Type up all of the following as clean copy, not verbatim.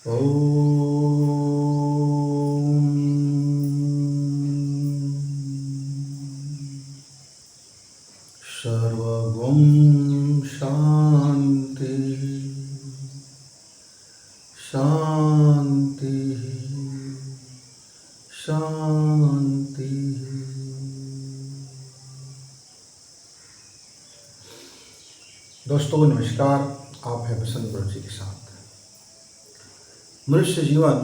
ओम सर्वगं शांति शांति शांति। दोस्तों नमस्कार, आप हैं बसंत गुरु जी के साथ। मनुष्य जीवन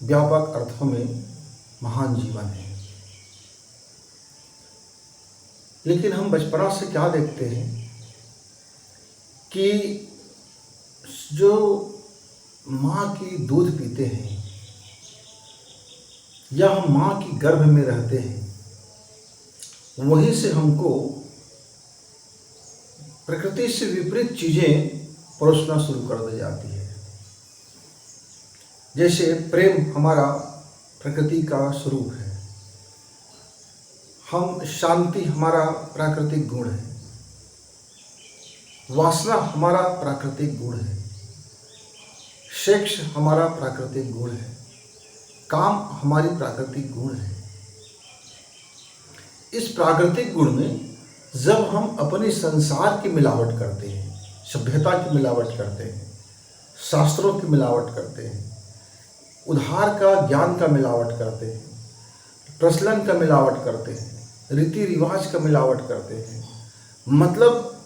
व्यापक अर्थों में महान जीवन है, लेकिन हम बचपना से क्या देखते हैं कि जो माँ की दूध पीते हैं या हम माँ की गर्भ में रहते हैं, वहीं से हमको प्रकृति से विपरीत चीज़ें परोसना शुरू कर दी जाती है। जैसे प्रेम हमारा प्रकृति का स्वरूप है, हम शांति हमारा प्राकृतिक गुण है, वासना हमारा प्राकृतिक गुण है, सेक्स हमारा प्राकृतिक गुण है, काम हमारी प्राकृतिक गुण है। इस प्राकृतिक गुण में जब हम अपने संसार की मिलावट करते हैं, सभ्यता की मिलावट करते हैं, शास्त्रों की मिलावट करते हैं, उधार का ज्ञान का मिलावट करते हैं, प्रचलन का मिलावट करते हैं, रीति रिवाज का मिलावट करते हैं, मतलब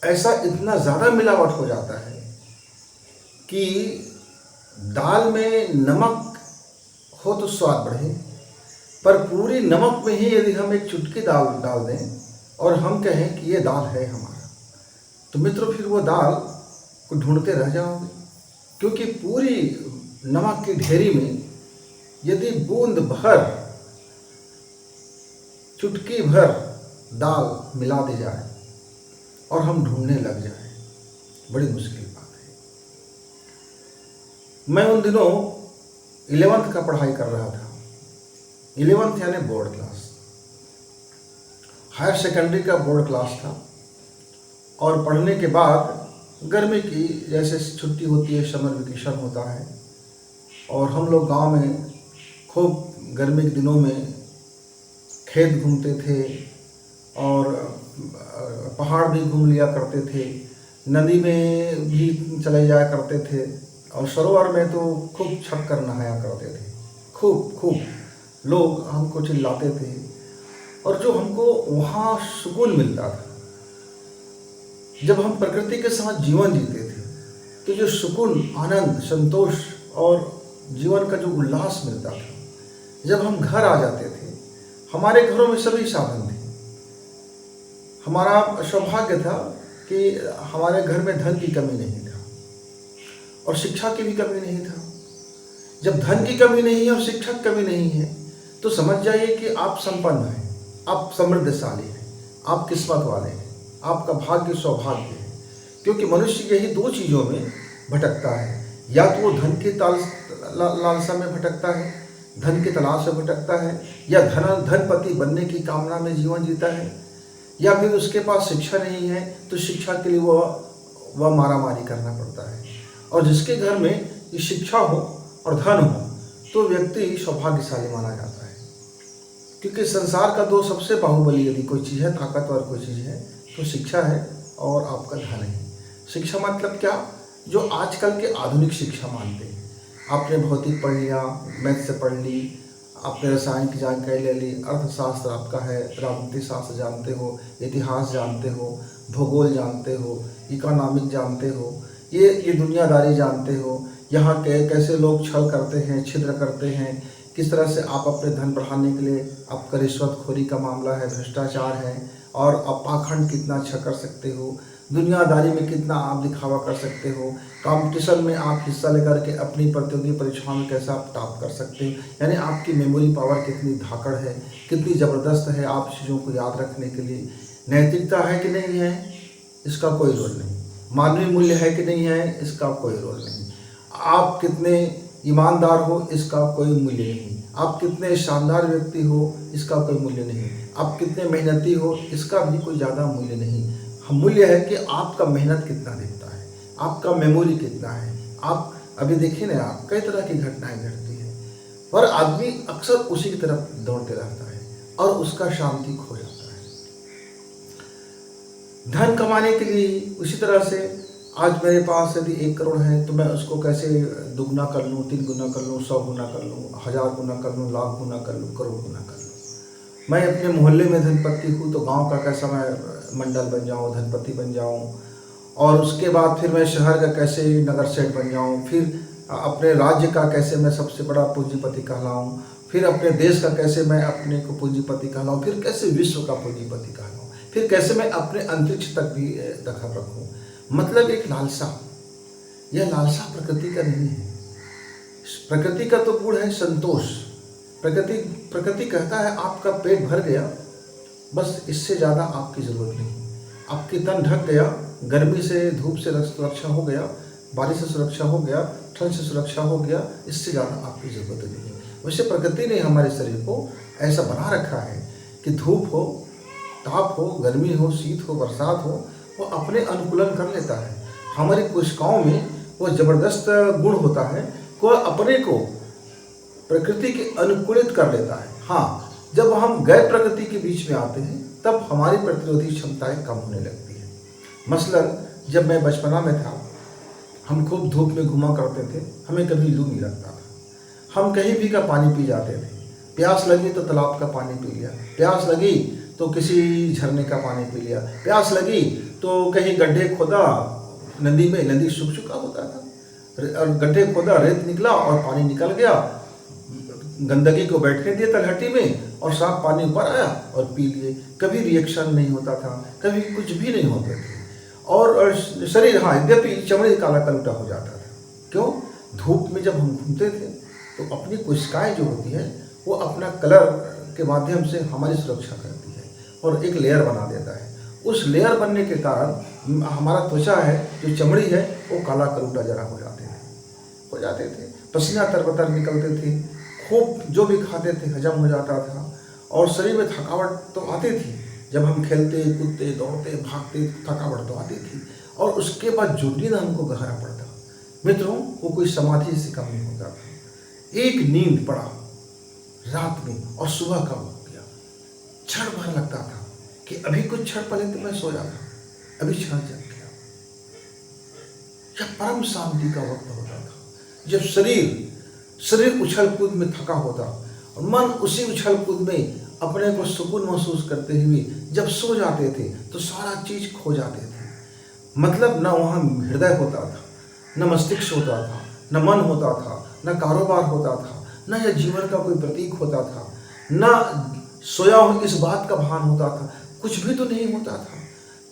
ऐसा इतना ज़्यादा मिलावट हो जाता है कि दाल में नमक हो तो स्वाद बढ़े, पर पूरी नमक में ही यदि हम एक चुटकी दाल डाल दें और हम कहें कि ये दाल है हमारा, तो मित्रों फिर वो दाल को ढूंढते रह जाओगे, क्योंकि पूरी नमक की ढेरी में यदि बूंद भर, चुटकी भर दाल मिला दी जाए और हम ढूंढने लग जाएं, बड़ी मुश्किल बात है। मैं उन दिनों 11th का पढ़ाई कर रहा था। 11th यानी बोर्ड क्लास, हायर सेकेंडरी का बोर्ड क्लास था। और पढ़ने के बाद गर्मी की जैसे छुट्टी होती है, समर वेकेशन होता है, और हम लोग गांव में खूब गर्मी के दिनों में खेत घूमते थे और पहाड़ भी घूम लिया करते थे, नदी में भी चले जाया करते थे, और सरोवर में तो खूब छप कर नहाया करते थे। खूब लोग हमको चिल्लाते थे, और जो हमको वहाँ सुकून मिलता था, जब हम प्रकृति के साथ जीवन जीते थे, तो जो सुकून, आनंद, संतोष और जीवन का जो उल्लास मिलता था, जब हम घर आ जाते थे, हमारे घरों में सभी साधन थे। हमारा सौभाग्य था कि हमारे घर में धन की कमी नहीं था और शिक्षा की भी कमी नहीं था। जब धन की कमी नहीं है और शिक्षा की कमी नहीं है, तो समझ जाइए कि आप संपन्न हैं, आप समृद्धशाली हैं, आप किस्मत वाले हैं, आपका भाग्य सौभाग्य है। क्योंकि मनुष्य यही दो चीज़ों में भटकता है, या तो वो धन की लालसा में भटकता है, धन की तलाश में भटकता है, या धनपति बनने की कामना में जीवन जीता है, या फिर उसके पास शिक्षा नहीं है तो शिक्षा के लिए वह मारामारी करना पड़ता है। और जिसके घर में ये शिक्षा हो और धन हो, तो व्यक्ति सौभाग्यशाली माना जाता है। क्योंकि संसार का दो सबसे बाहुबली यदि कोई चीज़ है, ताकतवर कोई चीज़ है, तो शिक्षा है और आपका धन है। शिक्षा मतलब क्या? जो आजकल के आधुनिक शिक्षा मानते हैं। आपने भौतिक पढ़ लिया, मैथ से पढ़ ली, आपने रसायन की जानकारी ले ली, अर्थशास्त्र आपका है, राजनीति शास्त्र जानते हो, इतिहास जानते हो, भूगोल जानते हो, इकोनॉमिक जानते हो, ये दुनियादारी जानते हो, यहाँ के कैसे लोग छल करते हैं, छिद्र करते हैं, किस तरह से आप अपने धन बढ़ाने के लिए आपका रिश्वतखोरी का मामला है, भ्रष्टाचार है, और आप पाखंड कितना अच्छा कर सकते हो, दुनियादारी में कितना आप दिखावा कर सकते हो, कंपटीशन में आप हिस्सा लेकर के अपनी प्रतियोगी परीक्षाओं में कैसा आप टॉप कर सकते हो। यानी आपकी मेमोरी पावर कितनी धाकड़ है, कितनी ज़बरदस्त है आप चीज़ों को याद रखने के लिए। नैतिकता है कि नहीं है, इसका कोई रोल नहीं। मानवीय मूल्य है कि नहीं है, इसका कोई रोल नहीं। आप कितने ईमानदार हो, इसका कोई मूल्य नहीं। आप कितने शानदार व्यक्ति हो, इसका कोई मूल्य नहीं। आप कितने मेहनती हो, इसका भी कोई ज़्यादा मूल्य नहीं। मूल्य है कि आपका मेहनत कितना दिखता है, आपका मेमोरी कितना है। आप अभी देखिए ना, आप कई तरह की घटनाएं घटती हैं, पर आदमी अक्सर उसी की तरफ दौड़ते रहता है और उसका शांति खो जाता है। धन कमाने के लिए उसी तरह से आज मेरे पास यदि 1 करोड़ है तो मैं उसको कैसे दुगना कर लूँ, 3 गुना कर लूँ, 100 गुना कर लूँ, 1000 गुना कर लूँ, लाख गुना कर लूँ, करोड़ गुना कर लूँ। मैं अपने मोहल्ले में धनपति हूँ तो गांव का कैसा मैं मंडल बन जाऊँ, धनपति बन जाऊँ, और उसके बाद फिर मैं शहर का कैसे नगर सेठ बन जाऊँ, फिर अपने राज्य का कैसे मैं सबसे बड़ा पूंजीपति कहलाऊँ, फिर अपने देश का कैसे मैं अपने को पूंजीपति कहलाऊँ, फिर कैसे विश्व का पूंजीपति कहलाऊँ, फिर कैसे मैं अपने अंतरिक्ष तक भी दखल रखूँ। मतलब एक लालसा, यह लालसा प्रकृति का नहीं है। प्रकृति का तो गुण है संतोष। प्रकृति कहता है आपका पेट भर गया, बस इससे ज़्यादा आपकी ज़रूरत नहीं। आपकी तन ढक गया, गर्मी से धूप से सुरक्षा हो गया, बारिश से सुरक्षा हो गया, ठंड से सुरक्षा हो गया, इससे ज़्यादा आपकी ज़रूरत नहीं। वैसे प्रकृति ने हमारे शरीर को ऐसा बना रखा है कि धूप हो, ताप हो, गर्मी हो, शीत हो, बरसात हो, वो अपने अनुकूलन कर लेता है। हमारी कोशिकाओं में वो ज़बरदस्त गुण होता है, वो अपने को प्रकृति के अनुकूलित कर लेता है। हाँ, जब हम गैर प्रकृति के बीच में आते हैं तब हमारी प्रतिरोधी क्षमताएं कम होने लगती हैं। मसलन जब मैं बचपना में था, हम खूब धूप में घुमा करते थे, हमें कभी लू नहीं लगता था। हम कहीं भी का पानी पी जाते थे। प्यास लगी तो तालाब का पानी पी लिया, प्यास लगी तो किसी झरने का पानी पी लिया, प्यास लगी तो कहीं गड्ढे खोदा नदी में, नदी सूख चुका होता था और गड्ढे खोदा, रेत निकला और पानी निकल गया, गंदगी को बैठने दिया तलहटी में और साफ पानी ऊपर आया और पी लिए। कभी रिएक्शन नहीं होता था, कभी कुछ भी नहीं होते थे, और शरीर हाँ यद्यपि चमड़ी काला कलूटा हो जाता था। क्यों? धूप में जब हम घूमते थे तो अपनी कोशिकाएं जो होती है वो अपना कलर के माध्यम से हमारी सुरक्षा करती है और एक लेयर बना देता है। उस लेयर बनने के कारण हमारा त्वचा है, जो चमड़ी है, वो काला कलूटा जरा हो जाते थे, पसीना तरबतर निकलते थे, खूब जो भी खाते थे हजम हो जाता था और शरीर में थकावट तो आती थी। जब हम खेलते कूदते दौड़ते भागते थकावट तो आती थी, और उसके बाद जो नींद हमको गहरा पड़ता मित्रों, वो कोई समाधि से कम नहीं होता था। एक नींद पड़ा रात में और सुबह कब हो गया, क्षण भर लगता था कि अभी कुछ क्षण पहले तो मैं सोया था, अभी क्षण जग गया। यह परम शांति का वक्त होता था जब शरीर उछल कूद में थका होता और मन उसी उछल कूद में अपने को सुकून महसूस करते हुए जब सो जाते थे तो सारा चीज खो जाते थे। मतलब न वहाँ हृदय होता था, न मस्तिष्क होता था, न मन होता था, न कारोबार होता था, न यह जीवन का कोई प्रतीक होता था, न सोया हो इस बात का भान होता था, कुछ भी तो नहीं होता था।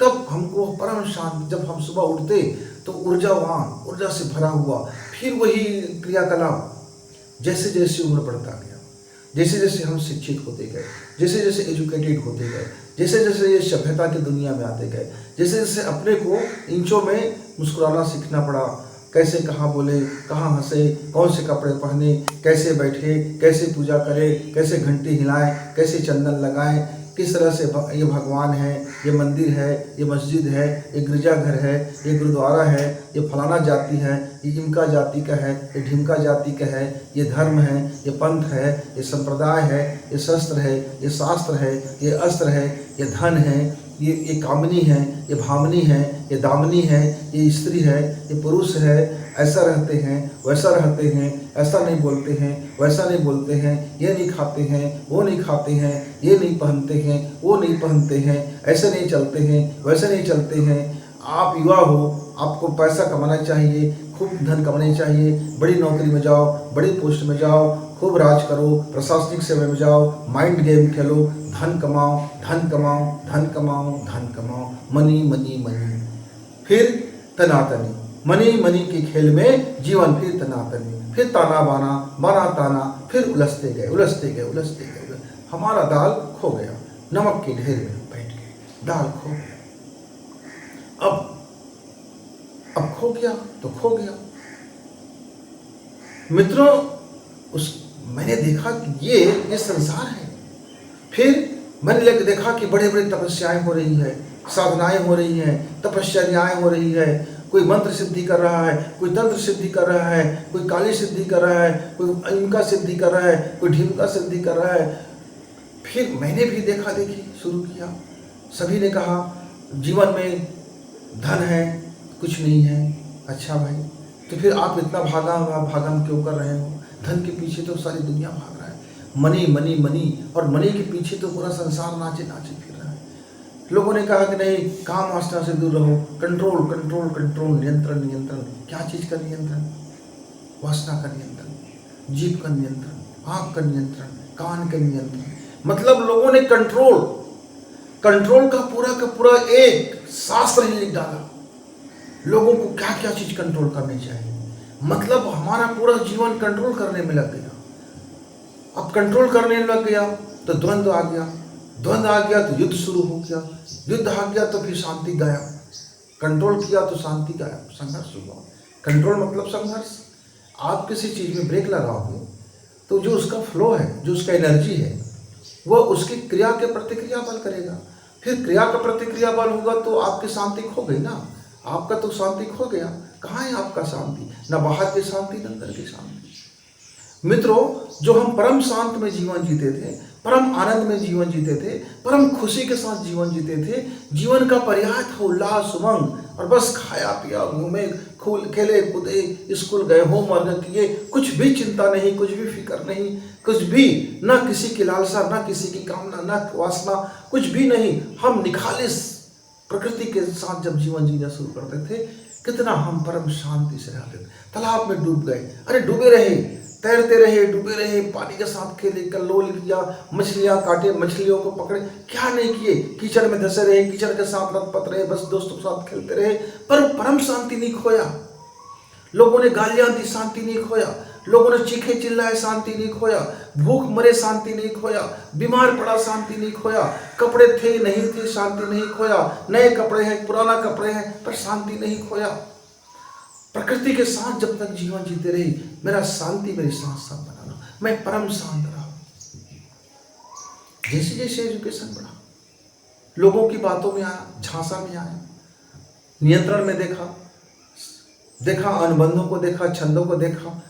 तब हमको परम शांति, जब हम सुबह उठते तो ऊर्जावान, ऊर्जा से भरा हुआ, फिर वही क्रियाकलाप। जैसे जैसे उम्र बढ़ता गया, जैसे जैसे हम शिक्षित होते गए, जैसे जैसे एजुकेटेड होते गए, जैसे जैसे ये सभ्यता की दुनिया में आते गए, जैसे जैसे अपने को इंचों में मुस्कुराना सीखना पड़ा, कैसे कहाँ बोले, कहाँ हंसे, कौन से कपड़े पहने, कैसे बैठे, कैसे पूजा करें, कैसे घंटी हिलाएं, कैसे चंदन लगाएं, किस तरह से ये भगवान है, ये मंदिर है, ये मस्जिद है, ये गिरजाघर है, ये गुरुद्वारा है, ये फलाना जाति है, ये इनका जाति का है, ये ढिमका जाति का है, ये धर्म है, ये पंथ है, ये संप्रदाय है, ये शस्त्र है, ये शास्त्र है, ये अस्त्र है, ये धन है, ये कामनी है, ये भावनी है, ये दामनी है, ये स्त्री है, ये पुरुष है, ऐसा रहते हैं, वैसा रहते हैं, ऐसा नहीं बोलते हैं, वैसा नहीं बोलते हैं, ये नहीं खाते हैं, वो नहीं खाते हैं, ये नहीं पहनते हैं, वो नहीं पहनते हैं, ऐसे नहीं चलते हैं, वैसे नहीं चलते हैं। आप युवा हो, आपको पैसा कमाना चाहिए, खूब धन कमाना चाहिए, बड़ी नौकरी में जाओ, बड़ी पोस्ट में जाओ, खूब राज करो, प्रशासनिक सेवा में जाओ, माइंड गेम खेलो, धन कमाओ, धन कमाओ, धन कमाओ, धन कमाओ, मनी मनी मनी, फिर तनातनी, मनी मनी के खेल में जीवन फिर तनातनी, फिर ताना बाना, बाना ताना, फिर उलझते गए, हमारा दाल खो गया, नमक के ढेर में बैठ गए, दाल खो गया। अब खो गया तो खो गया। मित्रों, मैंने देखा कि ये संसार है। फिर मैंने देखा कि बड़े बड़े तपस्याएं हो रही है, साधनाएं हो रही हैं, तपश्चर्याएं हो रही है, कोई मंत्र सिद्धि कर रहा है, कोई तंत्र सिद्धि कर रहा है, कोई काली सिद्धि कर रहा है, कोई इनका सिद्धि कर रहा है, कोई ढीमका सिद्धि कर रहा है। फिर मैंने भी देखा देखी शुरू किया। सभी ने कहा जीवन में धन है, कुछ नहीं है। अच्छा भाई, तो फिर आप इतना भागम क्यों कर रहे हो? धन के पीछे तो सारी दुनिया भाग रहा है, मनी मनी मनी, और मनी के पीछे तो पूरा संसार नाचे नाचे फिर रहा है। लोगों ने कहा कि नहीं, काम वासना से दूर रहो, कंट्रोल कंट्रोल कंट्रोल, नियंत्रण नियंत्रण। क्या चीज़ का नियंत्रण? वासना का नियंत्रण, जीभ का नियंत्रण, आँख का नियंत्रण, कान का नियंत्रण। मतलब लोगों ने कंट्रोल का पूरा एक शास्त्र ही लिख डाला। लोगों को क्या क्या चीज कंट्रोल करनी चाहिए, मतलब हमारा पूरा जीवन कंट्रोल करने में लग गया। अब कंट्रोल करने लग गया तो द्वंद्व आ गया, द्वंद्व आ गया तो युद्ध शुरू हो गया, युद्ध आ गया तो फिर शांति गायब। कंट्रोल किया तो शांति गायब, संघर्ष हुआ। कंट्रोल मतलब संघर्ष। आप किसी चीज में ब्रेक लगाओगे तो जो उसका फ्लो है, जो उसका एनर्जी है, वह उसकी क्रिया के प्रतिक्रिया बल करेगा। फिर क्रिया का प्रतिक्रिया बल होगा तो आपकी शांति खो गई ना, आपका तो शांति खो गया। कहाँ है आपका शांति? न बाहर की शांति, न अंदर की शांति। मित्रों, जो हम परम शांत में जीवन जीते थे, परम आनंद में जीवन जीते थे, परम खुशी के साथ जीवन जीते थे, जीवन का पर्याय था उल्लास उमंग, और बस खाया पिया, घूमे, खेले कूदे, स्कूल गए, होमवर्क किए, कुछ भी चिंता नहीं, कुछ भी फिक्र नहीं, कुछ भी, ना किसी की लालसा, ना किसी की कामना, ना वासना, कुछ भी नहीं। हम निखालिस प्रकृति के साथ जब जीवन जीना शुरू करते थे, कितना हम परम शांति से रहते थे। तालाब में डूब गए, अरे डूबे रहे, तैरते रहे, डूबे रहे, पानी के साथ खेले, कल्लोल किया, मछलियां काटे, मछलियों को पकड़े, क्या नहीं किए, कीचड़ में धंसे रहे, कीचड़ के साथ लथपथ रहे, बस दोस्तों के साथ खेलते रहे, पर परम शांति नहीं खोया। लोगों ने गालियां दी, शांति नहीं खोया। लोगों ने चीखे चिल्लाए, शांति नहीं खोया। भूख मरे, शांति नहीं खोया। बीमार पड़ा, शांति नहीं खोया। कपड़े थे नहीं थे, शांति नहीं खोया। नए कपड़े हैं, पुराना कपड़े हैं, पर शांति नहीं खोया। प्रकृति के साथ जब तक जीवन जीते रही, मेरा शांति मेरे साथ साथ बना रहा, मैं परम शांत रहा। जैसे जैसे एजुकेशन बढ़ा, लोगों की बातों में आया, झांसा में आया, नियंत्रण में देखा, अनुबंधों को देखा, छंदों को देखा,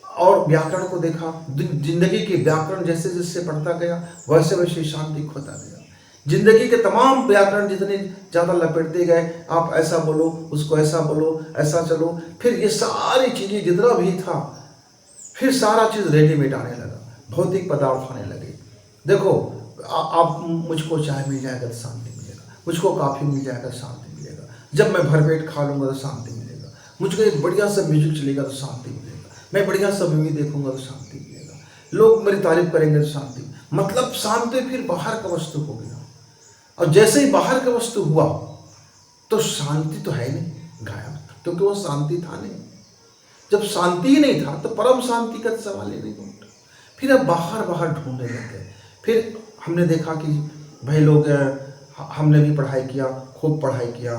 और व्याकरण को देखा। जिंदगी के व्याकरण जैसे जैसे पढ़ता गया, वैसे वैसे शांति खोता गया। जिंदगी के तमाम व्याकरण जितने ज़्यादा लपेटते गए, आप ऐसा बोलो, उसको ऐसा बोलो, ऐसा चलो, फिर ये सारी चीज़ें जितना भी था, फिर सारा चीज़ रेडीमेड आने लगा, भौतिक पदार्थ आने लगे। देखो, आप मुझको चाय मिल जाएगा तो शांति मिलेगा, मुझको कॉफ़ी मिल जाएगा तो शांति मिलेगा, जब मैं भरपेट खा लूँगा तो शांति मिलेगा, मुझको एक बढ़िया सा म्यूजिक चलेगा तो शांति मिलेगा, मैं बढ़िया सा मूवी देखूंगा तो शांति मिलेगा, लोग मेरी तारीफ करेंगे तो शांति। मतलब शांति फिर बाहर का वस्तु हो गया, और जैसे ही बाहर का वस्तु हुआ तो शांति तो है नहीं, गायब, क्योंकि वो शांति था नहीं। जब शांति ही नहीं था तो परम शांति का सवाल ही नहीं उठा। फिर अब बाहर ढूंढने लग गए। फिर हमने देखा कि भाई लोग, हमने भी पढ़ाई किया, खूब पढ़ाई किया,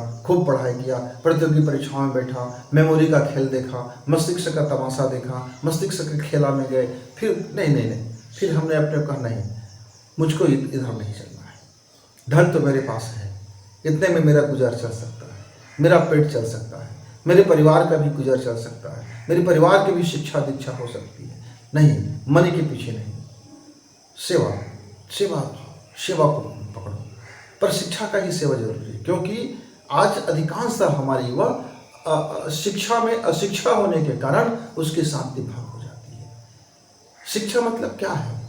प्रतियोगी परीक्षाओं में बैठा, मेमोरी का खेल देखा, मस्तिष्क का तमाशा देखा, मस्तिष्क के खेला में गए। फिर नहीं, फिर हमने अपने कहा नहीं, मुझको इधर नहीं चलना है। धन तो मेरे पास है, इतने में मेरा गुजर चल सकता है, मेरा पेट चल सकता है, मेरे परिवार का भी गुजर चल सकता है, मेरे परिवार की भी शिक्षा दीक्षा हो सकती है। नहीं, मनी के पीछे नहीं, सेवा को पकड़ो। पर शिक्षा का ही सेवा जरूरी है, क्योंकि आज अधिकांशतः हमारी युवा शिक्षा में अशिक्षा होने के कारण उसकी शांति भंग हो जाती है। शिक्षा मतलब क्या है?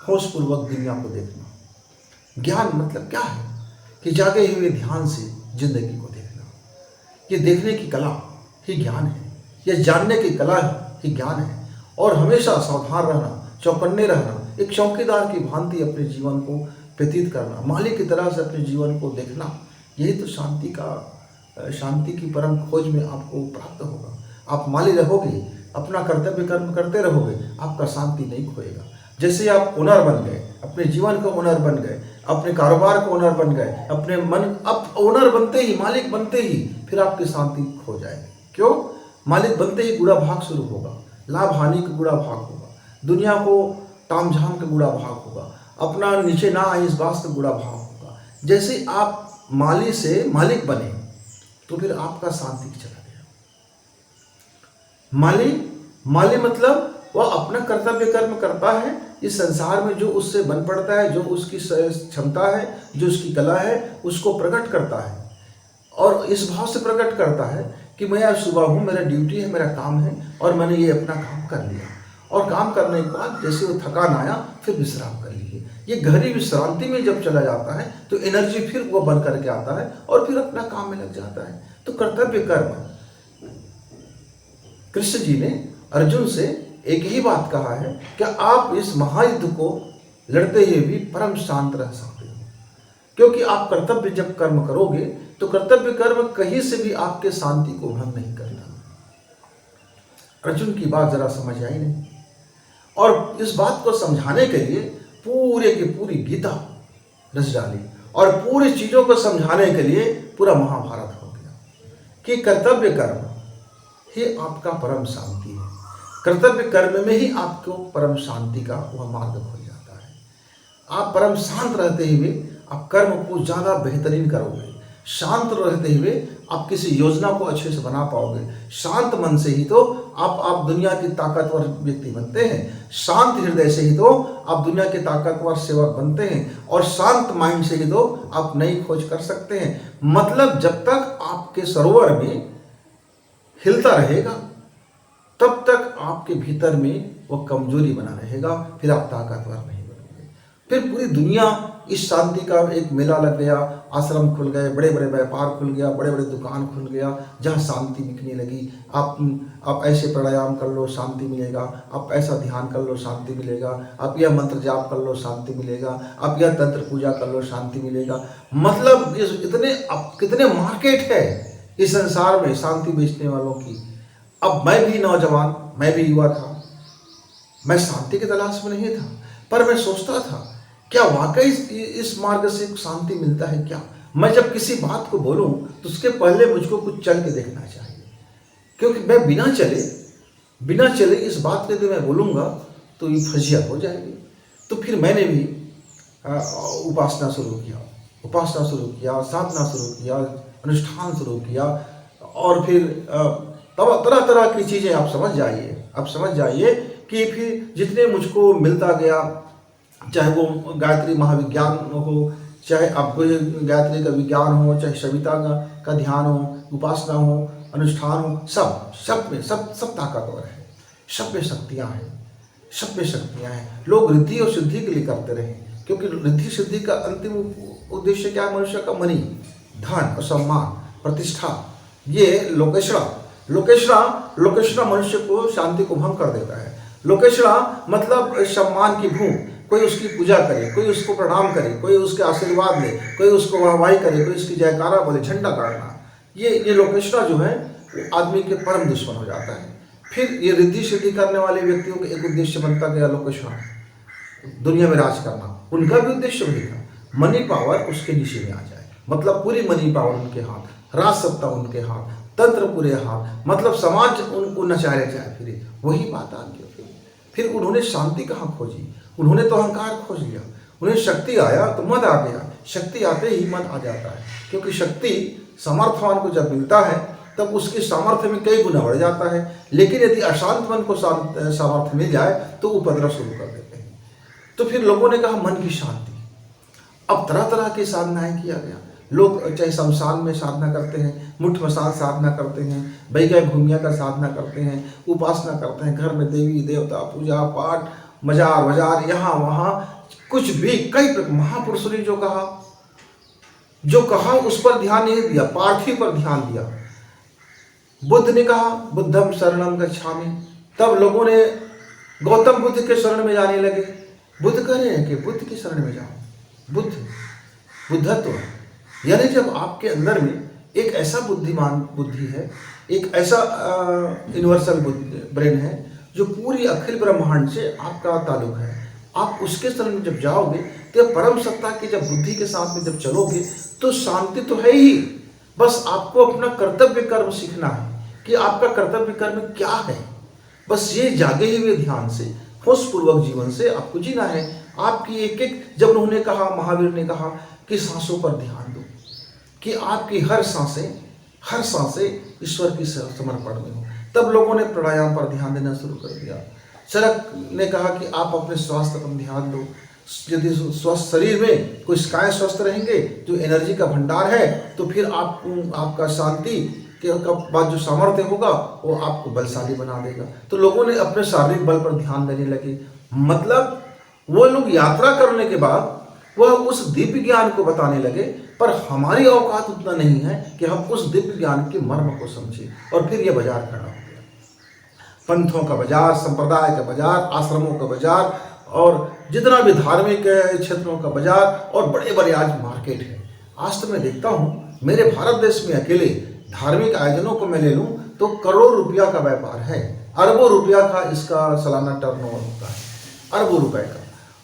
होशपूर्वक दुनिया को देखना। ज्ञान मतलब क्या है? कि जागे हुए ध्यान से जिंदगी को देखना। ये देखने की कला ही ज्ञान है, ये जानने की कला ही ज्ञान है। और हमेशा सावधान रहना, चौकन्ने रहना, एक चौकीदार की भांति अपने जीवन को व्यतीत करना, मालिक की तरह से अपने जीवन को देखना, यही तो शांति की परम खोज में आपको प्राप्त होगा। आप माली रहोगे, अपना कर्तव्य कर्म करते रहोगे, आपका शांति नहीं खोएगा। जैसे आप ओनर बन गए, अपने जीवन का ओनर बन गए, अपने कारोबार का ओनर बन गए, अपने मन, अब ओनर बनते ही, मालिक बनते ही फिर आपकी शांति खो जाएगी। क्यों? मालिक बनते ही बुरा भाग शुरू होगा, लाभ हानि का बुरा भाग होगा, दुनिया को तामझाम का बुरा भाग होगा, अपना नीचे ना आए इस बात का बुरा भाव होगा। जैसे आप माली से मालिक बने, तो फिर आपका शांति चला गया। माली, माली मतलब वह अपना कर्तव्य कर्म करता है इस संसार में, जो उससे बन पड़ता है, जो उसकी क्षमता है, जो उसकी कला है, उसको प्रकट करता है और इस भाव से प्रकट करता है कि मैं आज सुबह हूँ, मेरा ड्यूटी है, मेरा काम है और मैंने ये अपना काम कर लिया। और काम करने के बाद जैसे वो थकान आया फिर विश्राम कर लीजिए। ये गहरी विश्रांति में जब चला जाता है तो एनर्जी फिर वो बन करके आता है और फिर अपना काम में लग जाता है। तो कर्तव्य कर्म, कृष्ण जी ने अर्जुन से एक ही बात कहा है कि आप इस महायुद्ध को लड़ते हुए भी परम शांत रह सकते हो, क्योंकि आप कर्तव्य जब कर्म करोगे तो कर्तव्य कर्म कहीं से भी आपके शांति को भंग नहीं करता। अर्जुन की बात जरा समझ आई नहीं, और इस बात को समझाने के लिए पूरे की पूरी गीता रच डाली और पूरी चीजों को समझाने के लिए पूरा महाभारत हो गया कि कर्तव्य कर्म ही आपका परम शांति है। कर्तव्य कर्म में ही आपको परम शांति का वह मार्ग खुल जाता है। आप परम शांत रहते हुए आप कर्म को ज़्यादा बेहतरीन करोगे। शांत रहते हुए आप किसी योजना को अच्छे से बना पाओगे। शांत मन से ही तो आप दुनिया की ताकतवर व्यक्ति बनते हैं। शांत हृदय से ही तो आप दुनिया के ताकतवर सेवक बनते हैं और शांत माइंड से ही तो आप नई खोज कर सकते हैं। मतलब जब तक आपके सरोवर में हिलता रहेगा तब तक आपके भीतर में वो कमजोरी बना रहेगा, फिर आप ताकतवर नहीं बनोगे। फिर पूरी दुनिया इस शांति का एक मेला लग गया, आश्रम खुल गए, बड़े बड़े व्यापार खुल गया, बड़े बड़े दुकान खुल गया, जहाँ शांति दिखने लगी। आप ऐसे प्राणायाम कर लो शांति मिलेगा, आप ऐसा ध्यान कर लो शांति मिलेगा, आप यह मंत्र जाप कर लो शांति मिलेगा, आप यह तंत्र पूजा कर लो शांति मिलेगा। मतलब इस कितने मार्केट है इस संसार में शांति बेचने वालों की। अब मैं भी नौजवान, मैं भी युवा था, मैं शांति की तलाश में नहीं था, पर मैं सोचता था क्या वाकई इस मार्ग से शांति मिलता है क्या। मैं जब किसी बात को बोलूं तो उसके पहले मुझको कुछ चल के देखना चाहिए, क्योंकि मैं बिना चले इस बात के लिए मैं बोलूँगा तो ये फजियत हो जाएगी। तो फिर मैंने भी उपासना शुरू किया, साधना शुरू किया, अनुष्ठान शुरू किया और फिर तरह तरह की चीज़ें आप समझ जाइए कि फिर जितने मुझको मिलता गया, चाहे वो गायत्री महाविज्ञान हो, चाहे आपको गायत्री का विज्ञान हो, चाहे सविता का ध्यान हो, उपासना हो, अनुष्ठान हो, सब में ताकतवर है, सब में शक्तियाँ हैं। लोग रिद्धि और सिद्धि के लिए करते रहे, क्योंकि रिद्धि सिद्धि का अंतिम उद्देश्य क्या है? मनुष्य का मनी, धन और सम्मान, प्रतिष्ठा। ये लोकेशना मनुष्य को शांति को भंग कर देता है। लोकेशना मतलब सम्मान की भूख, कोई उसकी पूजा करे, कोई उसको प्रणाम करे, कोई उसके आशीर्वाद ले, कोई उसको वाहवाही करे, कोई उसकी जयकारा बोले, झंडा गाड़ना। ये लोकेशना जो है आदमी के परम दुश्मन हो जाता है। फिर ये रिद्धि सिद्धि करने वाले व्यक्तियों का एक उद्देश्य बनता गया लोकेशना, दुनिया में राज करना। उनका भी उद्देश्य वही था, मनी पावर उसके नीचे में आ जाए, मतलब पूरी मनी पावर उनके हाथ, राज सत्ता उनके हाथ, तंत्र पूरे हाथ, मतलब समाज उनको नचारे जाए फिरे। वही बात आ गई। फिर उन्होंने शांति कहाँ खोजी? उन्होंने तो अहंकार खोज लिया। उन्हें शक्ति आया तो मद आ गया, शक्ति आते ही मन आ जाता है, क्योंकि शक्ति सामर्थ्यवान को जब मिलता है तब उसकी सामर्थ्य में कई गुना बढ़ जाता है। लेकिन यदि अशांत मन को सामर्थ्य मिल जाए तो उपद्रव शुरू कर देते हैं। तो फिर लोगों ने कहा मन की शांति। अब तरह तरह की साधनाएं किया गया। लोग चाहे शमशान में साधना करते हैं, मुठ मसाल साधना करते हैं, बैगय भूमिया का साधना करते हैं, उपासना करते हैं, घर में देवी देवता पूजा पाठ, मजार वजार, यहाँ वहाँ कुछ भी। कई महापुरुषों ने जो कहा उस पर ध्यान नहीं दिया, पार्थिव पर ध्यान दिया। बुद्ध ने कहा बुद्धम शरणम गच्छामि, तब लोगों ने गौतम बुद्ध के शरण में जाने लगे। बुद्ध कह रहे हैं कि बुद्ध की शरण में जाओ। बुद्धत्व यानी जब आपके अंदर में एक ऐसा बुद्धिमान बुद्धि है, एक ऐसा यूनिवर्सल ब्रेन है जो पूरी अखिल ब्रह्मांड से आपका ताल्लुक है, आप उसके शरण में जब जाओगे तो परम सत्ता की जब बुद्धि के साथ में जब चलोगे तो शांति तो है ही। बस आपको अपना कर्तव्य कर्म सीखना है कि आपका कर्तव्य कर्म क्या है। बस ये जागे हुए ध्यान से, होशपूर्वक जीवन से आपको जीना है। आपकी एक जब उन्होंने कहा, महावीर ने कहा कि सांसों पर ध्यान दो, कि आपकी हर सांसें हर सांसें ईश्वर की समर्पण में हो। तब लोगों ने प्राणायाम पर ध्यान देना शुरू कर दिया। चरक ने कहा कि आप अपने स्वास्थ्य पर ध्यान दो। यदि स्वस्थ शरीर में कोई काया स्वस्थ रहेंगे, जो एनर्जी का भंडार है, तो फिर आपका शांति के बाद जो सामर्थ्य होगा वो आपको बलशाली बना देगा। तो लोगों ने अपने शारीरिक बल पर ध्यान देने लगे। मतलब वो लोग यात्रा करने के बाद वह उस दिव्य ज्ञान को बताने लगे, पर हमारी औकात उतना नहीं है कि हम उस दिव्य ज्ञान के मर्म को समझें। और फिर यह बाजार खड़ा हो गया, पंथों का बाजार, संप्रदाय का बाजार, आश्रमों का बाजार, और जितना भी धार्मिक क्षेत्रों का बाजार, और बड़े बड़े आज मार्केट है। आज तो मैं देखता हूँ मेरे भारत देश में अकेले धार्मिक आयोजनों को मैं ले लूँ तो करोड़ों रुपया का व्यापार है, अरबों रुपया का इसका सालाना टर्नओवर होता है, अरबों रुपए का।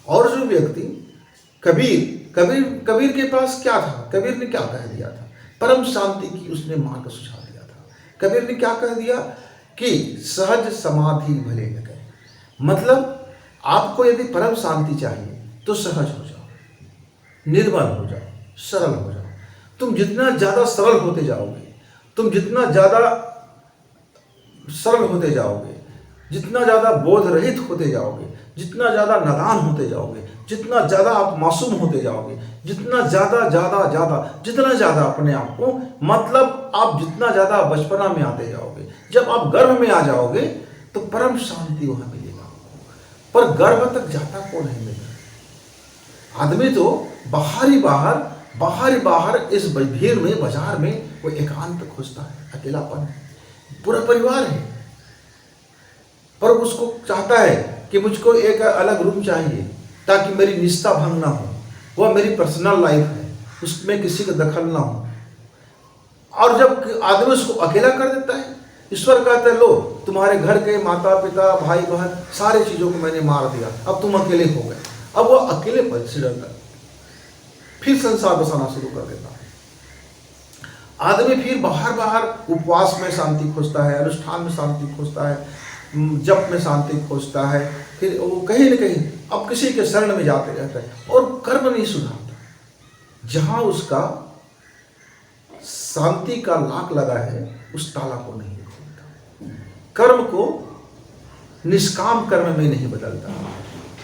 और जो व्यक्ति कबीर के पास क्या था? कबीर ने क्या कह दिया था? परम शांति की उसने मार्ग सुझा दिया था। कबीर ने क्या कह दिया कि सहज समाधि भले लगे। मतलब आपको यदि परम शांति चाहिए तो सहज हो जाओ, निर्मल हो जाओ, सरल हो जाओ। तुम जितना ज़्यादा सरल होते जाओगे, तुम जितना ज़्यादा सरल होते जाओगे, जितना ज़्यादा बोध रहित होते जाओगे, जितना ज़्यादा नादान होते जाओगे, जितना ज़्यादा आप मासूम होते जाओगे, जितना ज़्यादा अपने आप को, मतलब आप जितना ज़्यादा बचपना में आते जाओगे, जब आप गर्भ में आ जाओगे तो परम शांति वहाँ मिलेगा। पर गर्भ तक जाता कौन है मिलेगा? आदमी तो बाहर ही बाहर इस भीड़ में, बाजार में वो एकांत खोजता है, अकेलापन है, पूरा परिवार है, पर उसको चाहता है कि मुझको एक अलग रूम चाहिए ताकि मेरी निष्ठा भंग ना हो। वह मेरी पर्सनल लाइफ है, उसमें किसी का दखल ना हो। और जब आदमी उसको अकेला कर देता है, ईश्वर कहता है लो तुम्हारे घर के माता पिता भाई बहन सारी चीज़ों को मैंने मार दिया, अब तुम अकेले हो गए। अब वो अकेले पर से डरता फिर संसार बसाना शुरू कर देता है। आदमी फिर बाहर उपवास में शांति खोजता है, अनुष्ठान में शांति खोजता है, जप में शांति खोजता है, फिर वो कहीं न कहीं अब किसी के शरण में जाते रहता है और कर्म नहीं सुधारता। जहाँ उसका शांति का लाक लगा है उस ताला को नहीं खोलता, कर्म को निष्काम कर्म में नहीं बदलता,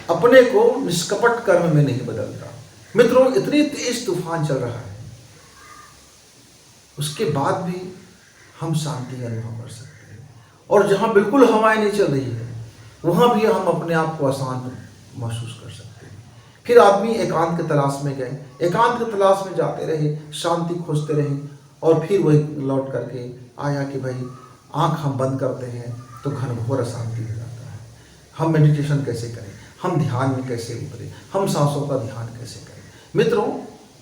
अपने को निष्कपट कर्म में नहीं बदलता। मित्रों, इतनी तेज तूफान चल रहा है, उसके बाद भी हम शांति अनुभव कर सकते हैं। और जहाँ बिल्कुल हवाएं नहीं चल रही है वहाँ भी हम अपने आप को अशांत महसूस कर सकते हैं। फिर आदमी एकांत के तलाश में गए, एकांत के तलाश में जाते रहे, शांति खोजते रहे, और फिर वही लौट करके आया कि भाई आँख हम बंद करते हैं तो घनघोर अशांति हो जाता है। हम मेडिटेशन कैसे करें, हम ध्यान में कैसे उतरें, हम सांसों का ध्यान कैसे करें। मित्रों,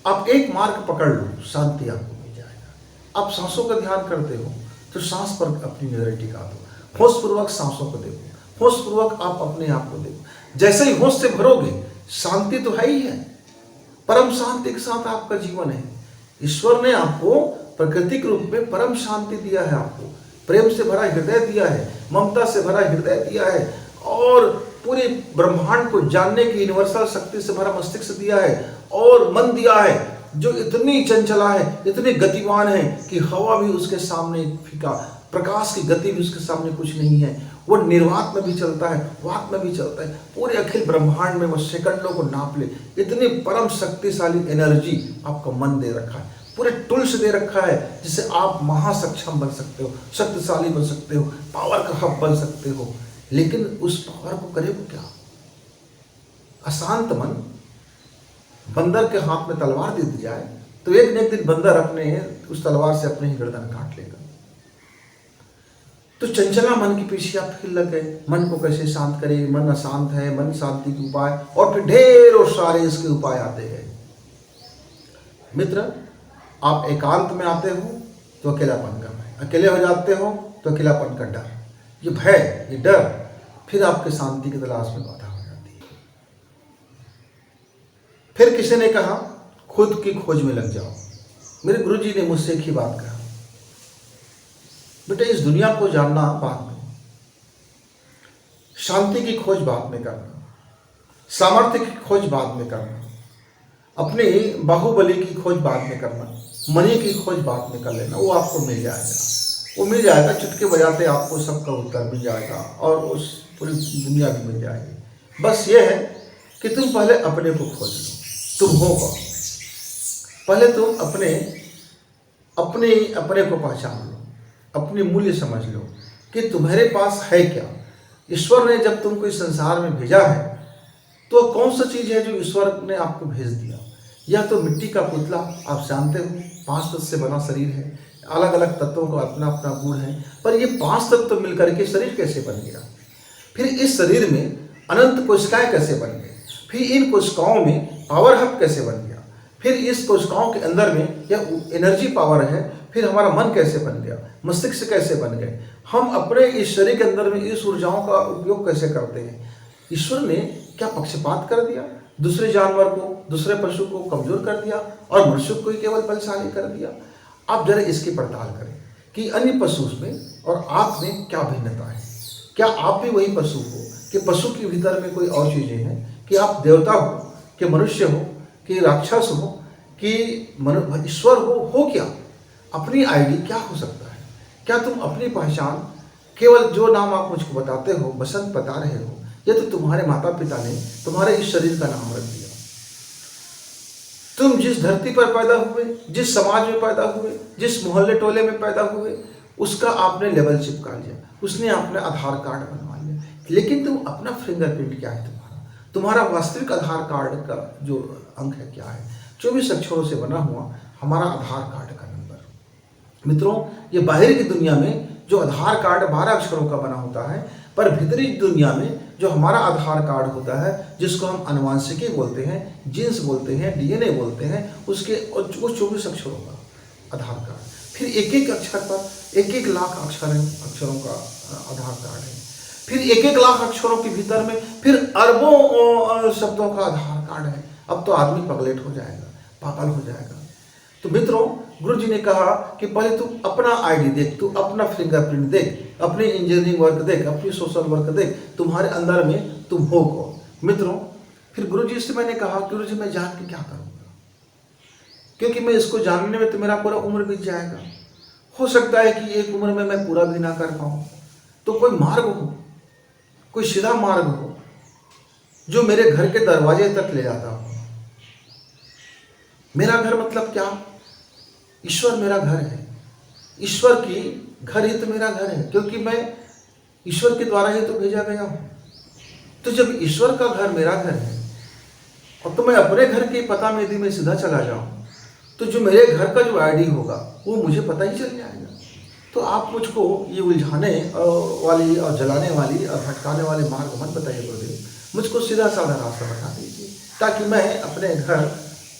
आप एक मार्ग पकड़ लो, शांति आपको मिल जाएगा। आप सांसों का ध्यान करते हो तो सांस पर अपनी नजर टिका दो, होशपूर्वक सांसों को देखो, होशपूर्वक आप अपने आप को देखो। जैसे ही होश से भरोगे, शांति तो है ही है, परम शांति के साथ आपका जीवन है। ईश्वर ने आपको प्राकृतिक रूप में परम शांति दिया है, आपको प्रेम से भरा हृदय दिया है, ममता से भरा हृदय दिया है, और पूरे ब्रह्मांड को जानने की यूनिवर्सल शक्ति से भरा मस्तिष्क दिया है, और मन दिया है जो इतनी चंचला है, इतनी गतिवान है कि हवा भी उसके सामने फीका, प्रकाश की गति भी उसके सामने कुछ नहीं है। वो निर्वात में भी चलता है, वात में भी चलता है, पूरे अखिल ब्रह्मांड में वो सेकंडों को नाप ले। इतनी परम शक्तिशाली एनर्जी आपका मन दे रखा है, पूरे टूल्स दे रखा है, जिससे आप महासक्षम बन सकते हो, शक्तिशाली बन सकते हो, पावर का हब बन सकते हो। लेकिन उस पावर को करे वो क्या? अशांत मन, बंदर के हाथ में तलवार दे दी जाए तो एक न एक दिन बंदर अपने उस तलवार से अपने ही गर्दन काट लेगा। तो चंचला मन के पीछे आप फिर लग गए, मन को कैसे शांत करें, मन अशांत है, मन शांति के उपाय, और फिर ढेरों सारे इसके उपाय आते गए। मित्र, आप एकांत में आते हो तो अकेलापन का भय, अकेले हो जाते हो तो अकेलापन का डर, ये भय, ये डर फिर आपके शांति की तलाश में बाधा हो जाती है। फिर किसी ने कहा खुद की खोज में लग जाओ। मेरे गुरुजी ने मुझसे एक ही बात कहा, बेटा इस दुनिया को जानना बाद में, शांति की खोज बाद में करना, सामर्थ्य की खोज बाद में करना, अपने बाहुबली की खोज बाद में करना, मणि की खोज बाद में कर लेना, वो आपको मिल जाएगा। वो मिल जाएगा, चुटकी बजाते आपको सबका उत्तर मिल जाएगा और उस पूरी दुनिया भी मिल जाएगी। बस ये है कि तुम पहले अपने को खोज लो, तुम हो कौन। पहले तुम अपने को पहचान लो, अपनी मूल्य समझ लो कि तुम्हारे पास है क्या। ईश्वर ने जब तुमको इस संसार में भेजा है तो कौन सा चीज़ है जो ईश्वर ने आपको भेज दिया। या तो मिट्टी का पुतला, आप जानते हो 5 तत्व से बना शरीर है, अलग अलग तत्वों का अपना अपना गुण है, पर ये 5 तत्व मिलकर के शरीर कैसे बन गया। फिर इस शरीर में अनंत कोशिकाएं कैसे बन गई, फिर इन कोशिकाओं में पावर हब कैसे बन गया, फिर इस कोशिकाओं के अंदर में यह एनर्जी पावर है, फिर हमारा मन कैसे बन गया, मस्तिष्क कैसे बन गए, हम अपने इस शरीर के अंदर में इस ऊर्जाओं का उपयोग कैसे करते हैं। ईश्वर ने क्या पक्षपात कर दिया, दूसरे जानवर को, दूसरे पशु को कमजोर कर दिया और मनुष्य को ही केवल बलशाली कर दिया। आप जरा इसकी पड़ताल करें कि अन्य पशु में और आप में क्या भिन्नता है। क्या आप भी वही पशु हो कि पशु के भीतर में कोई और चीज़ें हैं, कि आप देवता हो, कि मनुष्य हो, कि राक्षस हो, कि ईश्वर हो क्या। अपनी आईडी क्या हो सकता है। क्या तुम अपनी पहचान केवल जो नाम आप मुझको बताते हो, बसंत बता रहे हो, या तो तुम्हारे माता पिता ने तुम्हारे इस शरीर का नाम रख दिया। तुम जिस धरती पर पैदा हुए, जिस समाज में पैदा हुए, जिस मोहल्ले टोले में पैदा हुए, उसका आपने लेबल चिपका लिया, उसने आपने आधार कार्ड बनवा लिया। लेकिन तुम अपना फिंगरप्रिंट क्या है, तुम्हारा वास्तविक आधार कार्ड का जो अंक है क्या है। 24 अक्षरों से बना हुआ हमारा आधार कार्ड का नंबर। मित्रों, ये बाहर की दुनिया में जो आधार कार्ड 12 अक्षरों का बना होता है, पर भीतरी दुनिया में जो हमारा आधार कार्ड होता है, जिसको हम आनुवांशिकी बोलते हैं, जीन्स बोलते हैं, डीएनए बोलते हैं, उसके वो 24 अक्षरों का आधार कार्ड। फिर एक एक अक्षर पर 1-1 लाख अक्षरों का आधार कार्ड है। फिर 1-1 लाख अक्षरों के भीतर में फिर अरबों शब्दों का आधार कार्ड है। अब तो आदमी पगलेट हो जाएगा, पागल हो जाएगा। तो मित्रों, गुरु जी ने कहा कि पहले तू अपना आईडी देख, तू अपना फिंगरप्रिंट देख, अपनी इंजीनियरिंग वर्क देख, अपनी सोशल वर्क देख, तुम्हारे अंदर में तुम हो कौन। मित्रों, फिर गुरु जी से मैंने कहा, गुरु जी मैं जान के क्या करूँगा, क्योंकि मैं इसको जानने में तो मेरा पूरा उम्र बीत जाएगा। हो सकता है कि एक उम्र में मैं पूरा भी ना कर पाऊँ। तो कोई मार्ग हो, कोई सीधा मार्ग हो जो मेरे घर के दरवाजे तक ले जाता हो। मेरा घर मतलब क्या, ईश्वर मेरा घर है। ईश्वर की घर ही तो मेरा घर है, क्योंकि मैं ईश्वर के द्वारा ही तो भेजा गया हूँ। तो जब ईश्वर का घर मेरा घर है और तो मैं अपने घर के पता में यदि मैं सीधा चला जाऊँ, तो जो मेरे घर का जो आईडी होगा वो मुझे पता ही चल जाएगा। तो आप मुझको ये उलझाने वाली और जलाने वाली और भटकाने वाले मार्ग मत बताइए गुरुदेव, मुझको सीधा साधा रास्ता बता दीजिए ताकि मैं अपने घर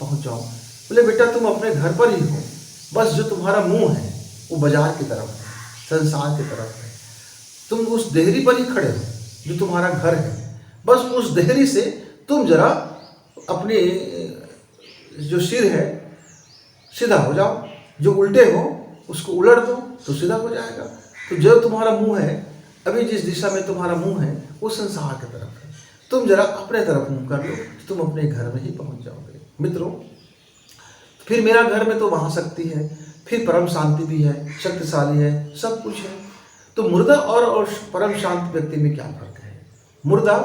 पहुँच जाऊँ। बोले बेटा तुम अपने घर पर ही हो, बस जो तुम्हारा मुंह है वो बाजार की तरफ है, संसार की तरफ है। तुम उस देहरी पर ही खड़े हो जो तुम्हारा घर है। बस उस देहरी से तुम जरा अपने जो सिर है सीधा हो जाओ, जो उल्टे हो उसको उलट दो तो सीधा हो जाएगा। तो जो तुम्हारा मुंह है, अभी जिस दिशा में तुम्हारा मुंह है वो संसार की तरफ है। तुम जरा अपने तरफ मुंह कर लो तो तुम अपने घर में ही पहुंच जाओगे। मित्रों, फिर मेरा घर में तो वहाँ शक्ति है, फिर परम शांति भी है, शक्तिशाली है, सब कुछ है। तो मुर्दा और परम शांत व्यक्ति में क्या फर्क है। मुर्दा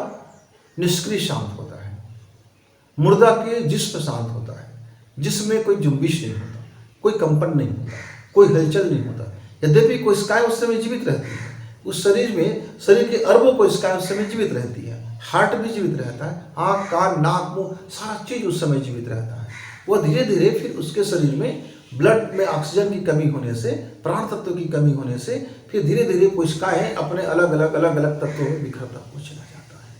निष्क्रिय शांत होता है, मुर्दा के जिस्म शांत होता है, जिसमें कोई जुम्बिश नहीं होता, कोई कंपन नहीं होता, कोई हलचल नहीं होता। यद्यपि कोशिकाएं उस समय जीवित रहती है, उस शरीर में शरीर के अरबों कोशिकाएं उस समय जीवित रहती है, हार्ट भी जीवित रहता है, आँख कान नाक मुँह सारा चीज उस समय जीवित रहता है। वह धीरे धीरे फिर उसके शरीर में ब्लड में ऑक्सीजन की कमी होने से, प्राण तत्व की कमी होने से फिर धीरे धीरे कोशिकाएं अपने अलग अलग तत्वों में बिखरता हुआ चला जाता है।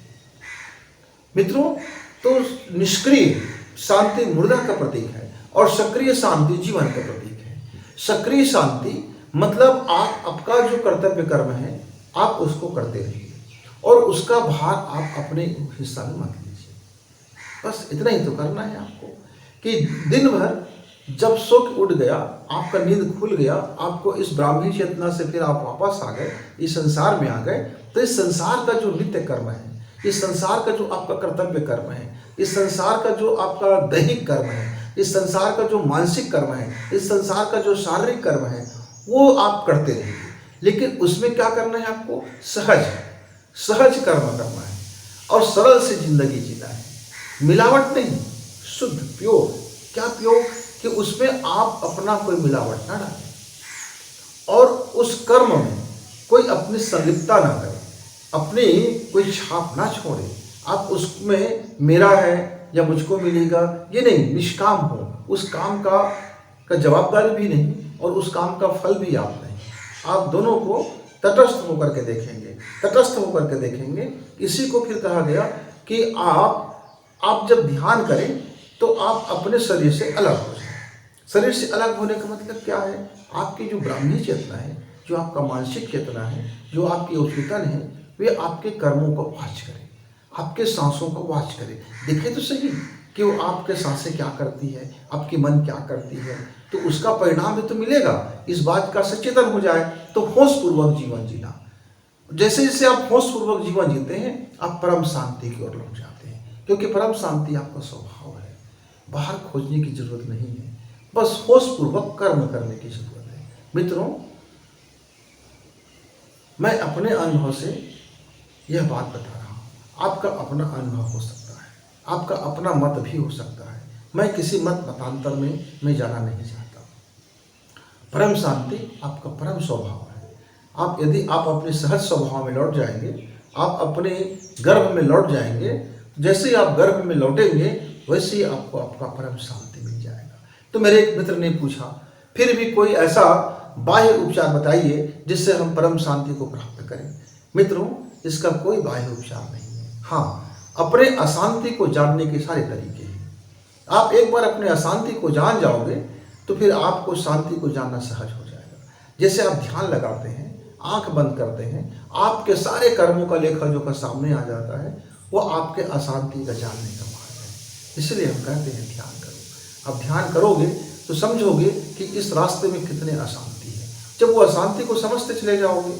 मित्रों, तो निष्क्रिय शांति मुर्दा का प्रतीक है और सक्रिय शांति जीवन का प्रतीक है। सक्रिय शांति मतलब आप आपका जो कर्तव्य कर्म है आप उसको करते रहिए और उसका भार आप अपने हिस्सा में मत लीजिए। बस इतना ही तो करना है आपको कि दिन भर जब सो के उठ गया, आपका नींद खुल गया, आपको इस ब्राह्मी चेतना से फिर आप वापस आ गए, इस संसार में आ गए, तो इस संसार का जो नित्य कर्म है, इस संसार का जो आपका कर्तव्य कर्म है, इस संसार का जो आपका दैहिक कर्म है, इस संसार का जो मानसिक कर्म है, इस संसार का जो शारीरिक कर्म है, वो आप करते रहिए। लेकिन उसमें क्या करना है आपको? सहज सहज कर्म करना है और सरल से जिंदगी जीना है। मिलावट नहीं, शुद्ध प्योर। क्या प्योर? कि उसमें आप अपना कोई मिलावट ना डालें और उस कर्म में कोई अपनी संलिप्तता ना करे, अपनी कोई छाप ना छोड़े। आप उसमें मेरा है या मुझको मिलेगा ये नहीं, निष्काम हो। उस काम का जवाबदारी भी नहीं और उस काम का फल भी आप नहीं। आप दोनों को तटस्थ होकर के देखेंगे, तटस्थ होकर के देखेंगे। इसी को फिर कहा गया कि आप जब ध्यान करें तो आप अपने शरीर से अलग हो जाए। शरीर से अलग होने का मतलब क्या है? आपकी जो ब्राह्मी चेतना है, जो आपका मानसिक चेतना है, जो आपकी औचितन है, वे आपके कर्मों को वाच करे, आपके सांसों को वाच करे। देखें तो सही कि वो आपके सांसें क्या करती है, आपकी मन क्या करती है, तो उसका परिणाम भी तो मिलेगा। इस बात का सचेतन हो जाए तो होशपूर्वक जीवन जीना। जैसे जैसे आप होशपूर्वक जीवन जीते हैं, आप परम शांति की ओर लौट जाते हैं, क्योंकि परम शांति आपका स्वभाव है। बाहर खोजने की जरूरत नहीं है, बस होशपूर्वक कर्म करने की जरूरत है। मित्रों, मैं अपने अनुभव से यह बात बता रहा हूँ। आपका अपना अनुभव हो सकता है, आपका अपना मत भी हो सकता है। मैं किसी मतांतर में मैं जाना नहीं चाहता। परम शांति आपका परम स्वभाव है। यदि आप अपने सहज स्वभाव में लौट जाएंगे, आप अपने गर्भ में लौट जाएंगे, जैसे ही आप गर्भ में लौटेंगे वैसे ही आपको आपका परम शांति मिल जाएगा। तो मेरे एक मित्र ने पूछा, फिर भी कोई ऐसा बाह्य उपचार बताइए जिससे हम परम शांति को प्राप्त करें। मित्रों, इसका कोई बाह्य उपचार नहीं है। हाँ, अपने अशांति को जानने के सारे तरीके हैं। आप एक बार अपने अशांति को जान जाओगे तो फिर आपको शांति को जानना सहज हो जाएगा। जैसे आप ध्यान लगाते हैं, आंख बंद करते हैं, आपके सारे कर्मों का लेखा जोखा सामने आ जाता है। वो आपके अशांति का जानने का मार्ग है। इसलिए हम कहते हैं ध्यान करो। अब ध्यान करोगे तो समझोगे कि इस रास्ते में कितने अशांति है। जब वो अशांति को समझते चले जाओगे,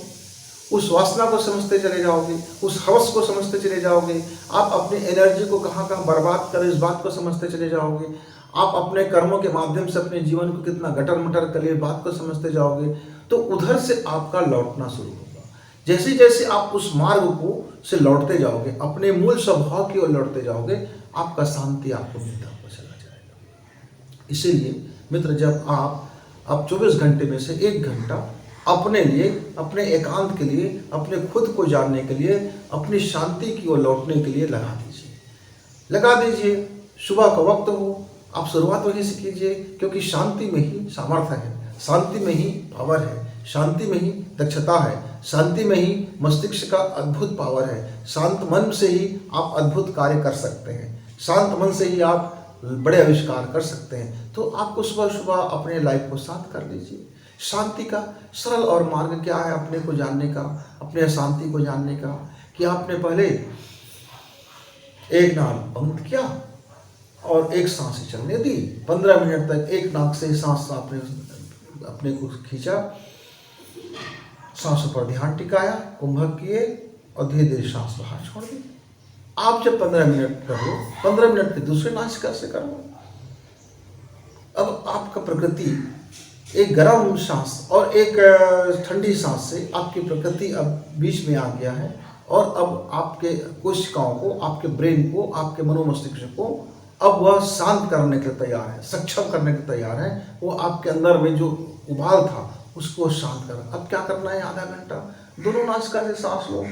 उस वासना को समझते चले जाओगे, उस हवस को समझते चले जाओगे, आप अपनी एनर्जी को कहाँ कहाँ बर्बाद करें इस बात को समझते चले जाओगे, आप अपने कर्मों के माध्यम से अपने जीवन को कितना गटर मटर करे बात को समझते जाओगे, तो उधर से आपका लौटना शुरू होगा। जैसे जैसे आप उस मार्ग को से लौटते जाओगे, अपने मूल स्वभाव की ओर लौटते जाओगे, आपका शांति आपको मिलता हुआ चला जाएगा। इसीलिए मित्र, जब आप 24 घंटे में से 1 घंटा अपने लिए, अपने एकांत के लिए, अपने खुद को जानने के लिए, अपनी शांति की ओर लौटने के लिए लगा दीजिए। सुबह का वक्त हो, आप शुरुआत वहीं से कीजिए, क्योंकि शांति में ही सामर्थ्य है, शांति में ही पावर है, शांति में ही दक्षता है, शांति में ही मस्तिष्क का अद्भुत पावर है। शांत मन से ही आप अद्भुत कार्य कर सकते हैं, शांत मन से ही आप बड़े आविष्कार कर सकते हैं। तो आपको सुबह सुबह अपने लाइफ को शांत कर लीजिए। शांति का सरल और मार्ग क्या है अपने को जानने का, अपने अशांति को जानने का? कि आपने पहले एक नाक बंद किया और एक सांस चलने दी, 15 मिनट तक एक नाक से सांस आपने अपने को खींचा, सांसों पर ध्यान टिकाया, कुंभक किए और धीरे धीरे सांस बाहर छोड़ दी। आप जब 15 मिनट कर लो, 15 मिनट के दूसरे नासिका से कर लो। अब आपका प्रकृति एक गर्म सांस और एक ठंडी सांस से आपकी प्रकृति अब बीच में आ गया है, और अब आपके कोशिकाओं को, आपके ब्रेन को, आपके मनोमस्तिष्क को अब वह शांत करने के तैयार है, सक्षम करने के तैयार है। वो आपके अंदर में जो उबाल था उसको शांत कर। अब क्या करना है? आधा घंटा दोनों नासिका से सांस लो।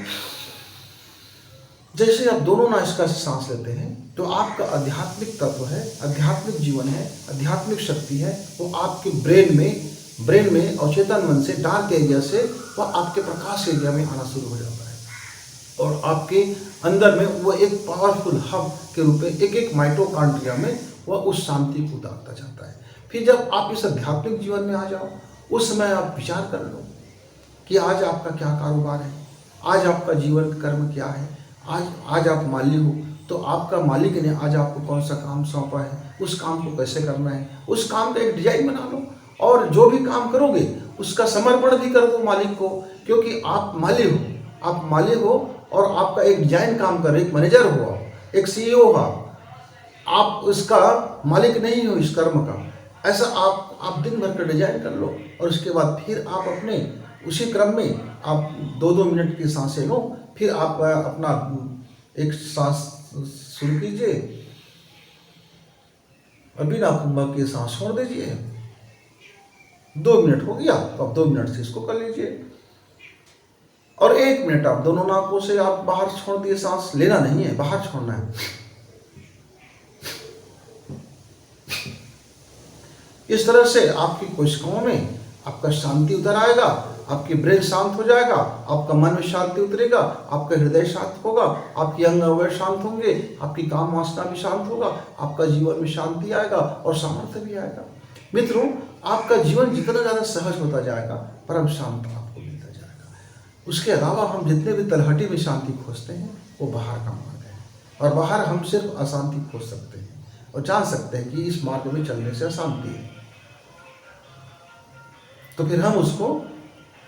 जैसे आप दोनों नासिका से सांस लेते हैं तो आपका आध्यात्मिक तत्व है, आध्यात्मिक जीवन है, आध्यात्मिक शक्ति है, वो आपके ब्रेन में अवचेतन मन से, डार्क एरिया से वह आपके प्रकाश एरिया में आना शुरू हो जाता है, और आपके अंदर में वो एक पावरफुल हब के रूप में एक माइटोकॉन्ड्रिया में वह उस शांति को उतारता जाता है। फिर जब आप इस आध्यात्मिक जीवन में आ जाओ, उस समय आप विचार कर लो कि आज आपका क्या कारोबार है, आज आपका जीवन कर्म क्या है। आज आप माली हो तो आपका मालिक ने आज आपको कौन सा काम सौंपा है, उस काम को कैसे करना है, उस काम का एक डिजाइन बना लो, और जो भी काम करोगे उसका समर्पण भी कर दो मालिक को, क्योंकि आप माली हो और आपका एक डिजाइन काम कर रहे, एक मैनेजर हो, एक CEO हो, आप उसका मालिक नहीं हो इस कर्म का। ऐसा आप दिन भर का डिजाइन कर लो और उसके बाद फिर आप अपने उसी क्रम में आप 2-2 मिनट की सांसें लो, फिर आप अपना एक सांस शुरू कीजिए और बिना कुंभक की सांस छोड़ दीजिए। 2 मिनट हो गया तो आप 2 मिनट से इसको कर लीजिए और 1 मिनट आप दोनों नाकों से आप बाहर छोड़ दिए, सांस लेना नहीं है, बाहर छोड़ना है। इस तरह से आपकी कोशिकाओं में आपका शांति उतर आएगा, आपकी ब्रेन शांत हो जाएगा, आपका मन में शांति उतरेगा, आपका हृदय शांत होगा, आपके अंग अवयव शांत होंगे, आपकी काम वासना भी शांत होगा, आपका जीवन में शांति आएगा और सामर्थ्य भी आएगा। मित्रों, आपका जीवन जितना ज़्यादा सहज होता जाएगा, परम शांत आपको मिलता जाएगा। उसके अलावा हम जितने भी तलहटी में शांति खोजते हैं वो बाहर का मार्ग है और बाहर हम सिर्फ अशांति खोज सकते हैं और जान सकते हैं कि इस मार्ग में चलने से अशांति है, तो फिर हम उसको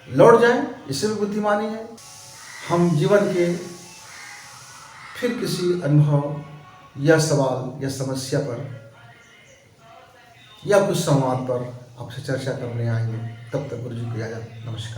लौट जाएं, इससे भी बुद्धिमानी है। हम जीवन के फिर किसी अनुभव या सवाल या समस्या पर या कुछ संवाद पर आपसे चर्चा करने आएंगे। तब तक गुरु जी की इजाजत। नमस्कार।